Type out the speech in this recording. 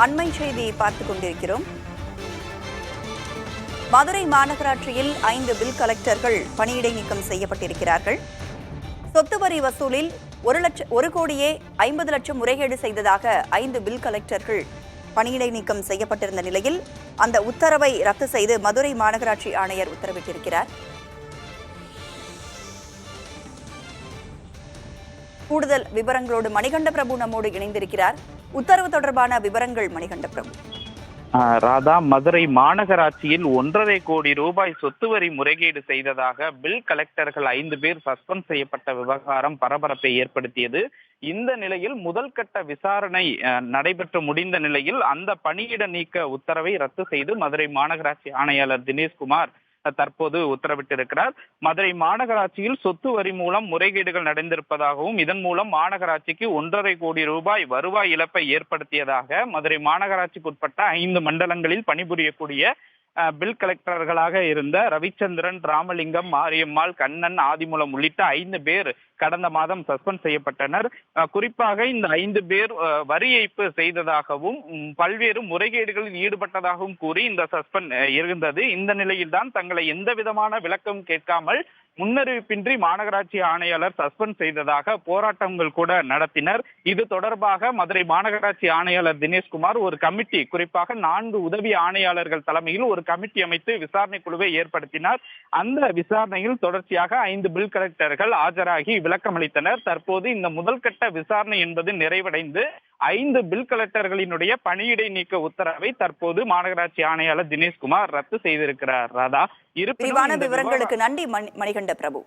அண்மை செய்தி பார்த்துக் கொண்டிருக்கிறோம். மதுரை மாநகராட்சியில் 5 பில் கலெக்டர்கள் பணியிடை நீக்கம் செய்யப்பட்டிருக்கிறார்கள். சொத்து வரி வசூலில் 1,50,00,000 முறைகேடு செய்ததாக 5 பில் கலெக்டர்கள் பணியிடை நீக்கம் செய்யப்பட்டிருந்த நிலையில் அந்த உத்தரவை ரத்து செய்து மதுரை மாநகராட்சி ஆணையர் உத்தரவிட்டிருக்கிறார். கூடுதல் விவரங்களோடு மணிகண்ட பிரபு நம்மோடு இணைந்திருக்கிறார். உத்தரவு தொடர்பான விவரங்கள் மணிகண்ட பிரபு. ராதா, மதுரை மாநகராட்சியில் 1,50,00,000 கோடி ரூபாய் சொத்து வரி முறைகேடு செய்ததாக பில் கலெக்டர்கள் 5 பேர் சஸ்பெண்ட் செய்யப்பட்ட விவகாரம் பரபரப்பை ஏற்படுத்தியது. இந்த நிலையில் முதல் கட்ட விசாரணை நடைபெற்று முடிந்த நிலையில் அந்த பணியிட நீக்க உத்தரவை ரத்து செய்து மதுரை மாநகராட்சி ஆணையாளர் தினேஷ்குமார் தற்போது உத்தரவிட்டிருக்கிறார். மதுரை மாநகராட்சியில் சொத்து வரி மூலம் முறைகேடுகள் நடந்திருப்பதாகவும் இதன் மூலம் மாநகராட்சிக்கு 1,50,00,000 கோடி ரூபாய் வருவாய் இழப்பை ஏற்படுத்தியதாக மதுரை மாநகராட்சிக்கு உட்பட்ட 5 மண்டலங்களில் பணிபுரியக்கூடிய பில் கலெக்டர்களாக இருந்த ரவிச்சந்திரன், ராமலிங்கம், மாரியம்மாள், கண்ணன், ஆதிமூலம் உள்ளிட்ட 5 பேர் கடந்த மாதம் சஸ்பெண்ட் செய்யப்பட்டனர். குறிப்பாக இந்த 5 பேர் வரி ஏய்ப்பு செய்ததாகவும் பல்வேறு முறைகேடுகளில் ஈடுபட்டதாகவும் கூறி இந்த சஸ்பெண்ட் இருந்தது. இந்த நிலையில்தான் தங்களை எந்த விதமான விளக்கம் கேட்காமல் முன்னறிவிப்பின்றி மாநகராட்சி ஆணையாளர் சஸ்பெண்ட் செய்ததாக போராட்டங்கள் கூட நடத்தினர். இது தொடர்பாக மதுரை மாநகராட்சி ஆணையாளர் தினேஷ்குமார் ஒரு கமிட்டி, குறிப்பாக 4 உதவி ஆணையாளர்கள் தலைமையில் ஒரு கமிட்டி அமைத்து விசாரணை குழுவை ஏற்படுத்தினார். அந்த விசாரணையில் தொடர்ச்சியாக 5 பில் கலெக்டர்கள் ஆஜராகி விளக்கமளித்தனர். தற்போது இந்த முதல் கட்ட விசாரணை என்பது நிறைவடைந்து 5 பில் கலெக்டர்களினுடைய பணியிடை நீக்க உத்தரவை தற்போது மாநகராட்சி ஆணையாளர் தினேஷ்குமார் ரத்து செய்திருக்கிறார். ராதா, விரிவான விவரங்களுக்கு நன்றி மணிகண்ட பிரபு.